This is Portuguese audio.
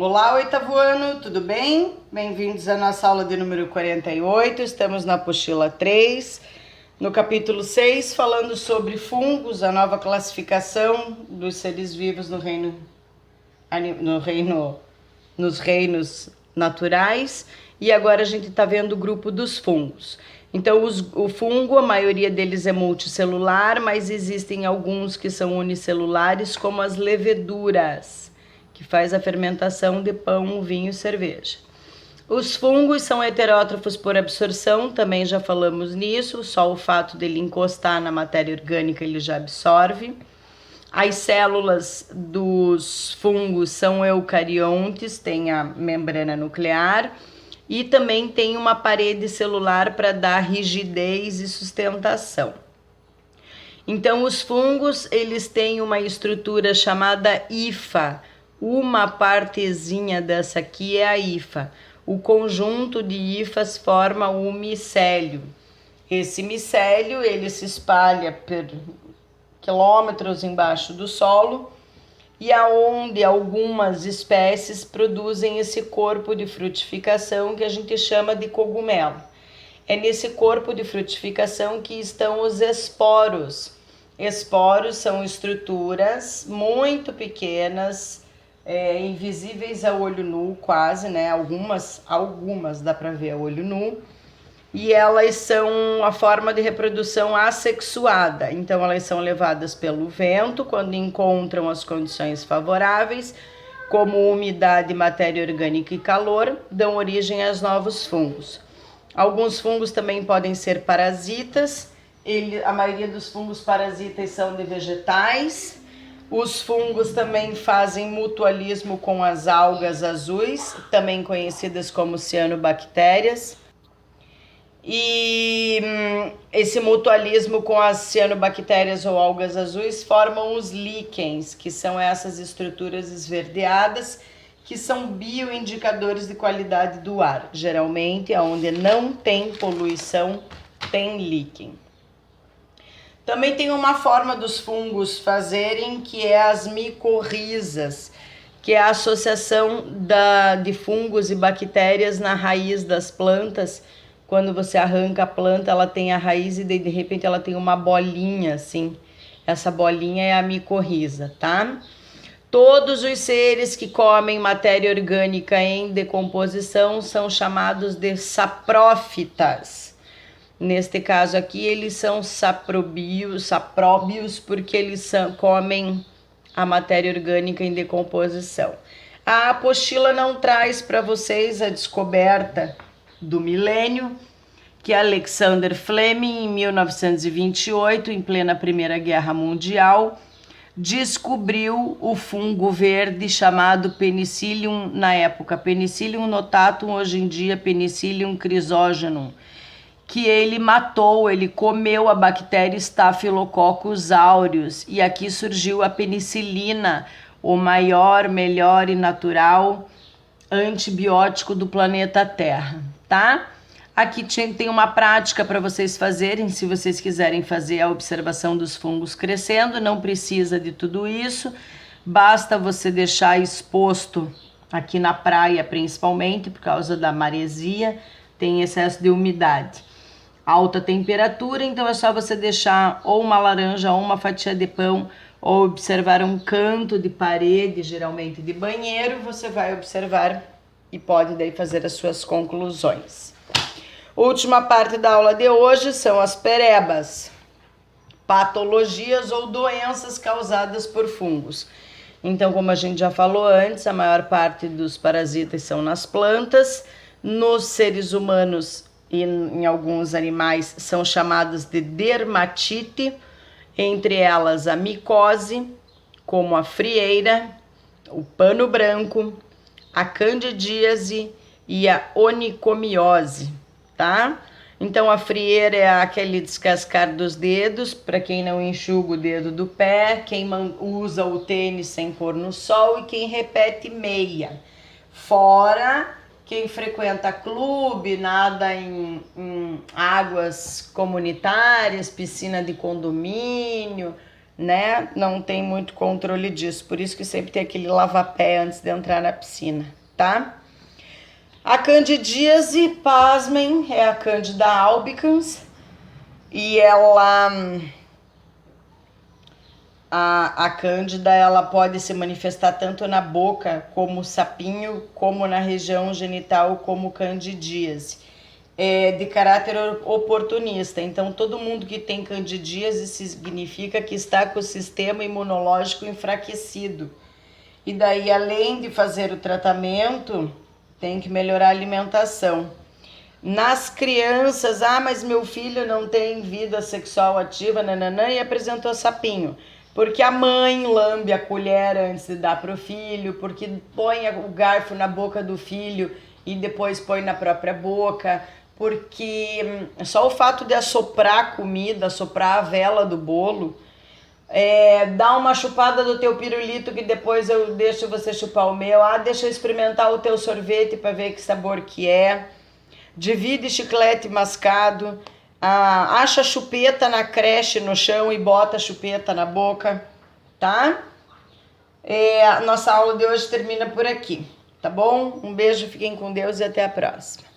Olá, oitavo ano, tudo bem? Bem-vindos à nossa aula de número 48, estamos na apostila 3, no capítulo 6, falando sobre fungos, a nova classificação dos seres vivos nos reinos naturais, e agora a gente está vendo o grupo dos fungos. Então, o fungo, a maioria deles é multicelular, mas existem alguns que são unicelulares, como as leveduras, que faz a fermentação de pão, vinho e cerveja. Os fungos são heterótrofos por absorção, também já falamos nisso, só o fato dele encostar na matéria orgânica ele já absorve. As células dos fungos são eucariontes, tem a membrana nuclear e também tem uma parede celular para dar rigidez e sustentação. Então, os fungos, eles têm uma estrutura chamada hifa. Uma partezinha dessa aqui é a hifa. O conjunto de hifas forma o micélio. Esse micélio, ele se espalha por quilômetros embaixo do solo e aonde algumas espécies produzem esse corpo de frutificação que a gente chama de cogumelo. É nesse corpo de frutificação que estão os esporos. Esporos são estruturas muito pequenas, invisíveis a olho nu quase, né? Algumas dá para ver a olho nu. E elas são a forma de reprodução assexuada. Então elas são levadas pelo vento quando encontram as condições favoráveis, como umidade, matéria orgânica e calor, dão origem aos novos fungos. Alguns fungos também podem ser parasitas. A maioria dos fungos parasitas são de vegetais. Os fungos também fazem mutualismo com as algas azuis, também conhecidas como cianobactérias. E esse mutualismo com as cianobactérias ou algas azuis formam os líquens, que são essas estruturas esverdeadas, que são bioindicadores de qualidade do ar. Geralmente, onde não tem poluição, tem líquen. Também tem uma forma dos fungos fazerem, que é as micorrizas, que é a associação de fungos e bactérias na raiz das plantas. Quando você arranca a planta, ela tem a raiz e de repente ela tem uma bolinha assim. Essa bolinha é a micorriza, tá? Todos os seres que comem matéria orgânica em decomposição são chamados de saprófitas. Neste caso aqui, eles são sapróbios, porque eles comem a matéria orgânica em decomposição. A apostila não traz para vocês a descoberta do milênio, que Alexander Fleming, em 1928, em plena Primeira Guerra Mundial, descobriu o fungo verde chamado Penicillium, na época Penicillium notatum, hoje em dia Penicillium chrysogenum, que ele matou, ele comeu a bactéria Staphylococcus aureus, e aqui surgiu a penicilina, o maior, melhor e natural antibiótico do planeta Terra, tá? Aqui tem uma prática para vocês fazerem, se vocês quiserem fazer a observação dos fungos crescendo, não precisa de tudo isso, basta você deixar exposto aqui na praia, principalmente por causa da maresia, tem excesso de umidade. Alta temperatura, então é só você deixar ou uma laranja ou uma fatia de pão ou observar um canto de parede, geralmente de banheiro, você vai observar e pode daí fazer as suas conclusões. Última parte da aula de hoje são as perebas, patologias ou doenças causadas por fungos. Então, como a gente já falou antes, a maior parte dos parasitas são nas plantas, nos seres humanos e em alguns animais são chamadas de dermatite, entre elas a micose, como a frieira, o pano branco, a candidíase e a onicomiose, tá? Então a frieira é aquele descascar dos dedos, para quem não enxuga o dedo do pé, quem usa o tênis sem pôr no sol e quem repete meia. Fora quem frequenta clube, nada em águas comunitárias, piscina de condomínio, né? Não tem muito controle disso, por isso que sempre tem aquele lava-pé antes de entrar na piscina, tá? A candidíase, pasmem, é a Candida albicans e ela... A cândida, ela pode se manifestar tanto na boca como sapinho, como na região genital, como candidíase. É de caráter oportunista. Então, todo mundo que tem candidíase significa que está com o sistema imunológico enfraquecido. E daí, além de fazer o tratamento, tem que melhorar a alimentação. Nas crianças, mas meu filho não tem vida sexual ativa, nananã, e apresentou sapinho. Porque a mãe lambe a colher antes de dar para o filho, porque põe o garfo na boca do filho e depois põe na própria boca, porque só o fato de assoprar a comida, assoprar a vela do bolo, dá uma chupada do teu pirulito que depois eu deixo você chupar o meu, deixa eu experimentar o teu sorvete para ver que sabor que é, divide chiclete mascado, acha chupeta na creche no chão e bota a chupeta na boca, tá? A nossa aula de hoje termina por aqui, tá bom? Um beijo, fiquem com Deus e até a próxima.